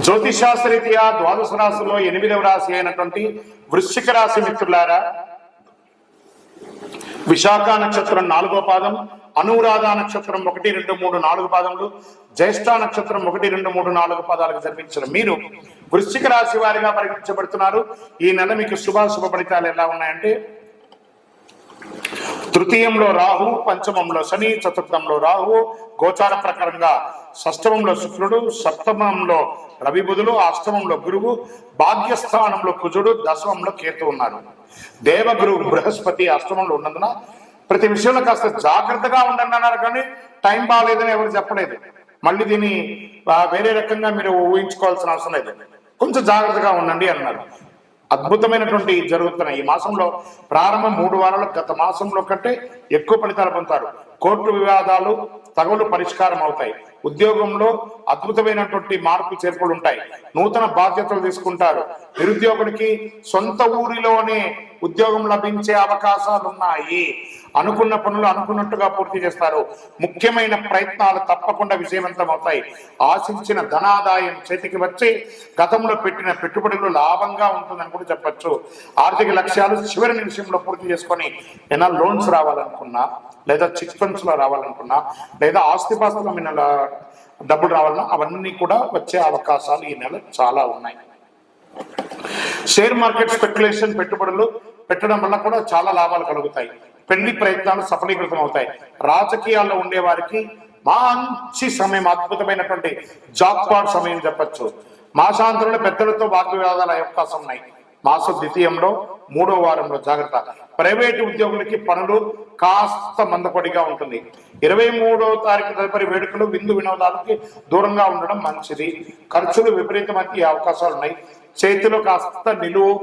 జ్యోతిషాస్త్రరీత్యా ద్వాదశ రాశుల్లో 8వ రాశి అయినటువంటి వృశ్చిక రాశి మిత్రులారా, విశాఖ నక్షత్రం 4వ పాదం, అనురాధ నక్షత్రం 1, 2, 3, 4 పాదములు, జ్యేష్ఠ నక్షత్రం 1, 2, 3, 4 పాదాలకు జన్మించిన మీరు వృశ్చిక రాశి వారిగా పరిగణించబడుతున్నారు. ఈ నెల మీకు శుభాశుభ ఫలితాలు ఎలా ఉన్నాయంటే, తృతీయంలో రాహు, పంచమంలో శని, చతుర్థంలో రాహు, గోచార ప్రకారంగా షష్టమంలో శుక్రుడు, సప్తమంలో రవి బుధులు, అష్టమంలో గురువు, భాగ్యస్థానంలో కుజుడు, దశమంలో కేతు ఉన్నారు. దేవగురు బృహస్పతి అష్టమంలో ఉన్నందున ప్రతి విషయంలో కాస్త జాగ్రత్తగా ఉండండి అన్నారు, కానీ టైం బాగాలేదని ఎవరు చెప్పలేదు. మళ్ళీ దీన్ని వేరే రకంగా మీరు ఊహించుకోవాల్సిన అవసరం లేదు, కొంచెం జాగ్రత్తగా ఉండండి అన్నారు. అద్భుతమైనటువంటి జరుగుతున్నాయి. ఈ మాసంలో ప్రారంభం 3 వారాలు గత మాసంలో కంటే ఎక్కువ ఫలితాలు పొందుతారు. కోర్టు వివాదాలు తగవులు పరిష్కారం అవుతాయి. ఉద్యోగంలో అద్భుతమైనటువంటి మార్పు చేర్పులు ఉంటాయి. నూతన బాధ్యతలు తీసుకుంటారు. నిరుద్యోగుడికి సొంత ఊరిలోనే ఉద్యోగం లభించే అవకాశాలు ఉన్నాయి. అనుకున్న పనులు అనుకున్నట్టుగా పూర్తి చేస్తారు. ముఖ్యమైన ప్రయత్నాలు తప్పకుండా విజయవంతం అవుతాయి. ఆశించిన ధనాదాయం చేతికి వచ్చి గతంలో పెట్టిన పెట్టుబడులు లాభంగా ఉంటుందని కూడా చెప్పచ్చు. ఆర్థిక లక్ష్యాలు చివరి నిమిషంలో పూర్తి చేసుకొని ఏమైనా లోన్స్ రావాలనుకున్నా, లేదా చిట్ ఫండ్స్ లో రావాలనుకున్నా, లేదా ఆస్తిపాస్తుల మీద డబ్బులు రావాలన్నా అవన్నీ కూడా వచ్చే అవకాశాలు ఈ నెల చాలా ఉన్నాయి. షేర్ మార్కెట్ స్పెక్యులేషన్ పెట్టుబడులు పెట్టడం వల్ల కూడా చాలా లాభాలు కలుగుతాయి. పెళ్లి ప్రయత్నాలు సఫలీకృతం అవుతాయి. రాజకీయాల్లో ఉండే వారికి మంచి సమయం, అద్భుతమైనటువంటి జాక్పాట్ సమయం చెప్పచ్చు. మాసాంతరంలో పెద్దలతో వాగ్వివాదాలు అయ్యే అవకాశం ఉన్నాయి. మాస ద్వితీయంలో 3వ వారంలో జాగ్రత్త. ప్రైవేటు ఉద్యోగులకి పనులు కాస్త మందపడిగా ఉంటుంది. 23వ తారీఖు తదుపరి వేడుకలు, విందు వినోదాలకి దూరంగా ఉండడం మంచిది. ఖర్చులు విపరీతమయ్యే అవకాశాలు ఉన్నాయి. చేతిలో కాస్త నిలువు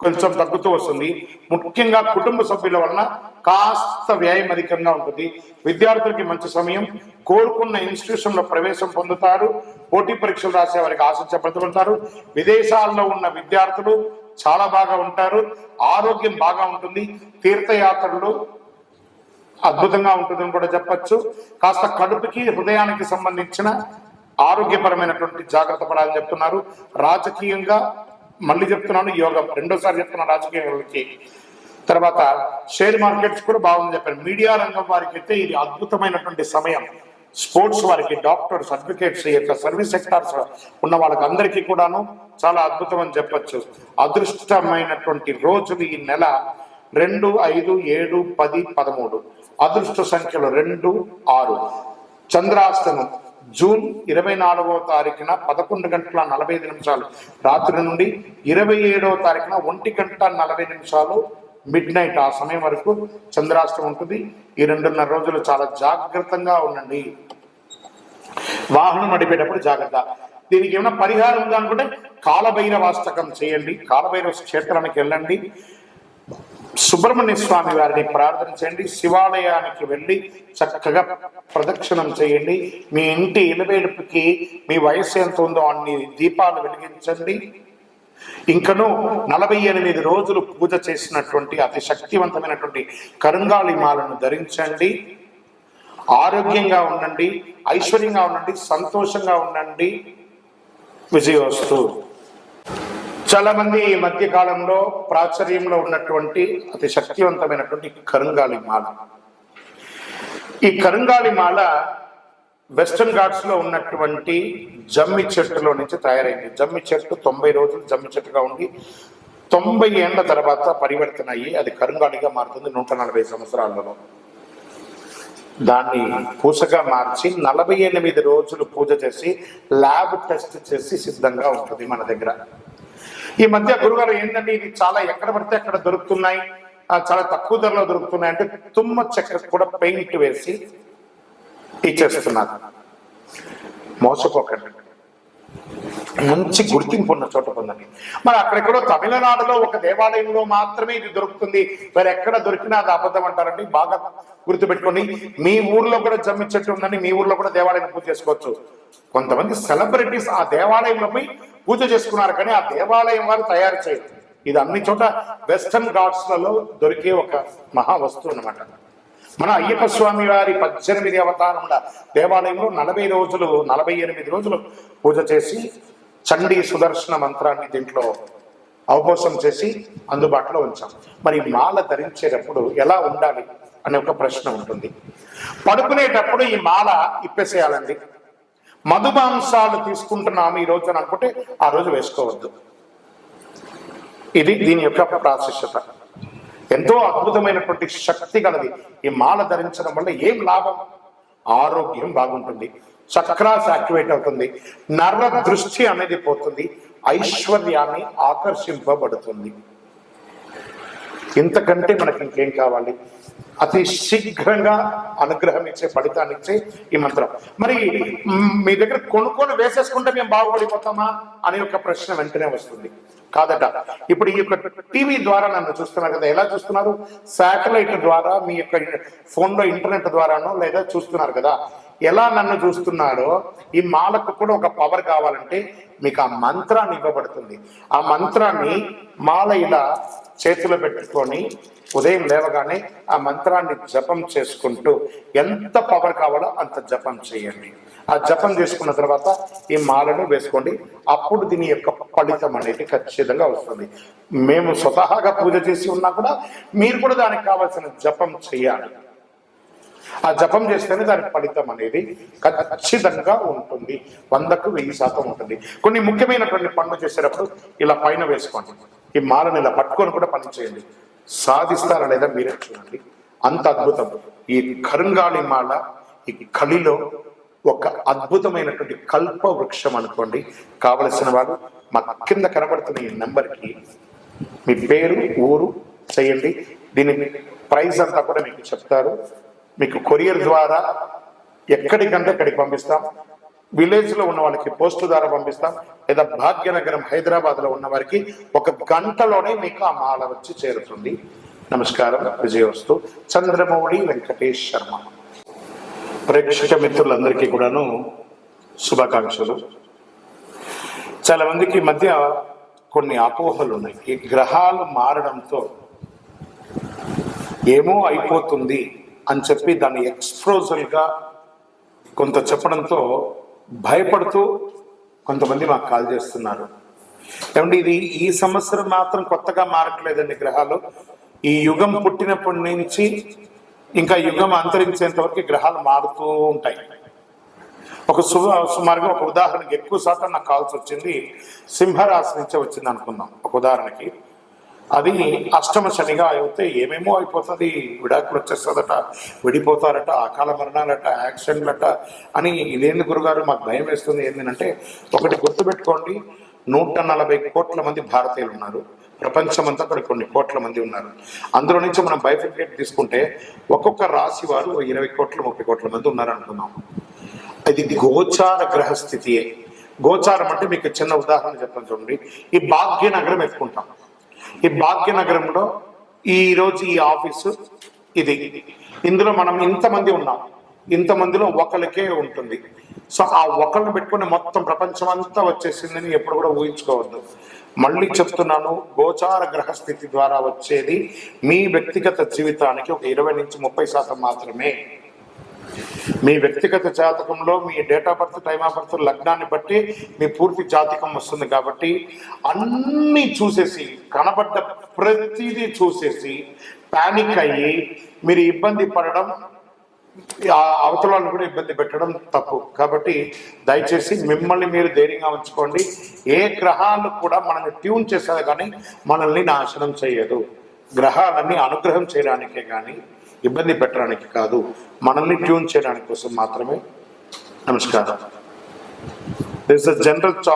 కొంచెం తగ్గుతూ వస్తుంది. ముఖ్యంగా కుటుంబ సభ్యుల వలన కాస్త వ్యయం అధికంగా ఉంటుంది. విద్యార్థులకి మంచి సమయం. కోరుకున్న ఇన్స్టిట్యూషన్ లో ప్రవేశం పొందుతారు. పోటీ పరీక్షలు రాసే వారికి ఆశించబడుతుంటారు. విదేశాల్లో ఉన్న విద్యార్థులు చాలా బాగా ఉంటారు. ఆరోగ్యం బాగా ఉంటుంది. తీర్థయాత్రలు అద్భుతంగా ఉంటుందని కూడా చెప్పచ్చు. కాస్త కడుపుకి హృదయానికి సంబంధించిన ఆరోగ్యపరమైనటువంటి జాగ్రత్త పడాలని చెప్తున్నారు. రాజకీయంగా మళ్ళీ చెప్తున్నాను, యోగం రెండోసారి చెప్తున్నా రాజకీయాలకి. తర్వాత షేర్ మార్కెట్స్ కూడా బాగుంది చెప్పారు. మీడియా రంగం వారికి అయితే ఇది అద్భుతమైనటువంటి సమయం. స్పోర్ట్స్ వారికి, డాక్టర్స్, అడ్వకేట్స్, సర్వీస్ సెక్టార్స్ ఉన్న వాళ్ళకి అందరికీ కూడాను చాలా అద్భుతం అని చెప్పచ్చు. అదృష్టమైనటువంటి రోజులు ఈ నెల 2, 5, 7, 10, 13. అదృష్ట సంఖ్యలు 2, 6. చంద్రాష్టమం జూన్ 24వ తారీఖున 11:45 రాత్రి నుండి 27వ తారీఖున 1:40 మిడ్ నైట్ ఆ సమయం వరకు చంద్రాష్టమం ఉంటుంది. ఈ 2.5 రోజులు చాలా జాగ్రత్తగా ఉండండి. వాహనం నడిపేటప్పుడు జాగ్రత్త. దీనికి ఏమైనా పరిహారం ఉందా అనుకుంటే కాలభైరవాష్టకం చేయండి. కాలభైరవ క్షేత్రానికి వెళ్ళండి. సుబ్రహ్మణ్య స్వామి వారిని ప్రార్థన చేయండి. శివాలయానికి వెళ్ళి చక్కగా ప్రదక్షిణం చేయండి. మీ ఇంటి ఇలవేడుపుకి మీ వయస్సు ఎంత ఉందో అన్ని దీపాలు వెలిగించండి. ఇంకను 48 రోజులు పూజ చేసినటువంటి అతి శక్తివంతమైనటువంటి కరుంగాళి మాలను ధరించండి. ఆరోగ్యంగా ఉండండి, ఐశ్వర్యంగా ఉండండి, సంతోషంగా ఉండండి. విజయోస్తు. చాలా మంది ఈ మధ్య కాలంలో ప్రాచుర్యంలో ఉన్నటువంటి అతి శక్తివంతమైనటువంటి కరుంగాళి మాల. ఈ కరుంగాళి మాల వెస్టర్న్ ఘాట్స్ లో ఉన్నటువంటి జమ్మి చెట్టులో నుంచి తయారైంది. జమ్మి చెట్టు 90 రోజులు జమ్మి చెట్టుగా ఉండి 90 ఏళ్ల తర్వాత పరివర్తన అయ్యి అది కరుంగాళిగా మారుతుంది. 140 సంవత్సరాలలో దాన్ని పూసగా మార్చి 48 రోజులు పూజ చేసి ల్యాబ్ టెస్ట్ చేసి సిద్ధంగా ఉంటుంది మన దగ్గర. ఈ మధ్య గురుగారు ఏంటంటే ఇది చాలా ఎక్కడ పడితే అక్కడ దొరుకుతున్నాయి, చాలా తక్కువ ధరలో దొరుకుతున్నాయి అంటే తుమ్మ చెక్క కూడా పెయింట్ వేసి ఇచ్చేస్తున్నారు. మోసపోకండి, మంచి గుర్తింపు ఉన్న చోట పొందండి. మరి అక్కడెక్కడో తమిళనాడులో ఒక దేవాలయంలో మాత్రమే ఇది దొరుకుతుంది, మరి ఎక్కడ దొరికినా అది అబద్ధం అంటారండి. బాగా గుర్తుపెట్టుకోండి. మీ ఊర్లో కూడా జమ్మి చెట్టు ఉందని మీ ఊర్లో కూడా దేవాలయం పూజ చేసుకోవచ్చు. కొంతమంది సెలబ్రిటీస్ ఆ దేవాలయంలో పోయి పూజ చేసుకున్నారు, కానీ ఆ దేవాలయం వారు తయారు చేయరు. ఇది అన్ని చోట వెస్టర్న్ ఘాట్స్లలో దొరికే ఒక మహా వస్తువు అన్నమాట. మన అయ్యప్ప స్వామి వారి 18 అవతారముల దేవాలయంలో 48 రోజులు పూజ చేసి చండీ సుదర్శన మంత్రాన్ని దీంట్లో అవపోసం చేసి అందుబాటులో ఉంచాం. మరి మాల ధరించేటప్పుడు ఎలా ఉండాలి అనే ఒక ప్రశ్న ఉంటుంది. పడుకునేటప్పుడు ఈ మాల ఇప్పేసేయాలండి. మధుమాంసాలు తీసుకుంటున్నాము ఈ రోజు అని అనుకుంటే ఆ రోజు వేసుకోవద్దు. ఇది దీని యొక్క ప్రాశస్యత. ఎంతో అద్భుతమైనటువంటి శక్తి గలది. ఈ మాల ధరించడం వల్ల ఏం లాభం? ఆరోగ్యం బాగుంటుంది, చక్రాస్ యాక్టివేట్ అవుతుంది, నర్వ దృష్టి అనేది పోతుంది, ఐశ్వర్యాన్ని ఆకర్షింపబడుతుంది. ఇంతకంటే మనకి ఇంకేం కావాలి? అతి శీఘ్రంగా అనుగ్రహం ఇచ్చే, ఫలితాన్ని ఇచ్చే ఈ మంత్రం. మరి మీ దగ్గర కొనుక్కొని వేసేసుకుంటే మేము బాగుపడిపోతామా అనే ఒక ప్రశ్న వెంటనే వస్తుంది. కాదట. ఇప్పుడు ఈ యొక్క టీవీ ద్వారా నన్ను చూస్తున్నారు కదా, ఎలా చూస్తున్నారు? శాటిలైట్ ద్వారా, మీ యొక్క ఫోన్లో ఇంటర్నెట్ ద్వారానో లేదా చూస్తున్నారు కదా. ఎలా నన్ను చూస్తున్నారో ఈ మాలకు కూడా ఒక పవర్ కావాలంటే మీకు ఆ మంత్రాన్ని ఇవ్వబడుతుంది. ఆ మంత్రాన్ని మాల ఇలా చేతిలో పెట్టుకొని ఉదయం లేవగానే ఆ మంత్రాన్ని జపం చేసుకుంటూ ఎంత పవర్ కావాలో అంత జపం చేయండి. ఆ జపం చేసుకున్న తర్వాత ఈ మాలను వేసుకోండి. అప్పుడు దీని యొక్క ఫలితం అనేది ఖచ్చితంగా వస్తుంది. మేము స్వతహాగా పూజ చేసి ఉన్నా కూడా మీరు కూడా దానికి కావాల్సిన జపం చేయాలి. ఆ జపం చేస్తేనే దాని ఫలితం అనేది ఖచ్చితంగా ఉంటుంది. 100కు 1000% ఉంటుంది. కొన్ని ముఖ్యమైనటువంటి పనులు చేసేటప్పుడు ఇలా పైన వేసుకోండి. ఈ మాలను ఇలా పట్టుకొని కూడా పని చేయండి. సాధిస్తారా లేదా మీరే చూడండి. అంత అద్భుతం. ఈ కరుంగాళి మాల ఈ కలిలో ఒక అద్భుతమైనటువంటి కల్ప వృక్షం అనుకోండి. కావలసిన వాళ్ళు మా కింద కనబడుతున్న ఈ నెంబర్కి మీ పేరు, ఊరు చేయండి. దీని ప్రైస్ అంతా కూడా మీకు చెప్తారు. మీకు కొరియర్ ద్వారా ఎక్కడికంటే అక్కడికి పంపిస్తాం. విలేజ్లో ఉన్న వాళ్ళకి పోస్టు ద్వారా పంపిస్తాం. లేదా భాగ్యనగరం హైదరాబాద్లో ఉన్న వారికి 1 గంటలోనే మీకు ఆ మాల వచ్చి చేరుతుంది. నమస్కారం. విజయవస్తు. చంద్రమౌళి వెంకటేష్ శర్మ. ప్రేక్షక మిత్రులందరికీ కూడాను శుభాకాంక్షలు. చాలా మందికి మధ్య కొన్ని అపోహలు ఉన్నాయి. ఈ గ్రహాలు మారడంతో ఏమో అయిపోతుంది అని చెప్పి దాన్ని ఎక్స్ప్రోజల్గా కొంత చెప్పడంతో భయపడుతూ కొంతమంది మాకు కాల్ చేస్తున్నారు. ఏమంటే ఇది ఈ సంవత్సరం మాత్రం కొత్తగా మారట్లేదండి గ్రహాలు. ఈ యుగం పుట్టినప్పటి నుంచి ఇంకా యుగం అంతరించేంత వరకు గ్రహాలు మారుతూ ఉంటాయి. సుమారుగా ఒక ఉదాహరణకి ఎక్కువ శాతం నాకు కాల్సి వచ్చింది సింహరాశి నుంచే వచ్చింది అనుకుందాం. ఒక ఉదాహరణకి అది అష్టమ శనిగా అయితే ఏమేమో అయిపోతుంది. విడాకులు వచ్చేస్తుందట, విడిపోతారట, అకాల మరణాలట, యాక్సిడెంట్లట అని. ఇదేంది గురుగారు మాకు భయం వేస్తుంది ఏంటంటే, ఒకటి గుర్తుపెట్టుకోండి, 140 కోట్ల మంది భారతీయులు ఉన్నారు. ప్రపంచమంతా కూడా కొన్ని కోట్ల మంది ఉన్నారు. అందులో నుంచి మనం బైఫికేట్ తీసుకుంటే ఒక్కొక్క రాశి వారు 20 కోట్ల 30 కోట్ల మంది ఉన్నారు అనుకున్నాం. ఇది గోచార గ్రహస్థితియే. గోచారం అంటే మీకు చిన్న ఉదాహరణ చెప్తాను చూడండి. ఈ భాగ్యనగరం ఎత్తుకుంటాం. ఈ భాగ్యనగరంలో ఈరోజు ఈ ఆఫీసు ఇది, ఇందులో మనం ఇంతమంది ఉన్నాం. ఇంతమందిలో ఒకరికే ఉంటుంది. సో ఆ ఒకరిని పెట్టుకుని మొత్తం ప్రపంచం అంతా వచ్చేసిందని ఎప్పుడు కూడా ఊహించుకోవద్దు. మళ్ళీ చెప్తున్నాను, గోచార గ్రహస్థితి ద్వారా వచ్చేది మీ వ్యక్తిగత జీవితానికి ఒక 20 నుంచి 30% మాత్రమే. మీ వ్యక్తిగత జాతకంలో మీ date of birth, time of birth, లగ్నాన్ని బట్టి మీ పూర్తి జాతకం వస్తుంది. కాబట్టి అన్నీ చూసేసి, కనబడ్డ ప్రతిదీ చూసేసి పానిక్ అయ్యి మీరు ఇబ్బంది పడడం, అవతలను కూడా ఇబ్బంది పెట్టడం తప్పు. కాబట్టి దయచేసి మిమ్మల్ని మీరు ధైర్యంగా ఉంచుకోండి. ఏ గ్రహాలు కూడా మనల్ని ట్యూన్ చేసేది కానీ మనల్ని నాశనం చేయదు. గ్రహాలన్నీ అనుగ్రహం చేయడానికే కానీ ఇబ్బంది పెట్టడానికి కాదు, మనల్ని ట్యూన్ చేయడానికి కోసం మాత్రమే. నమస్కారం. This is general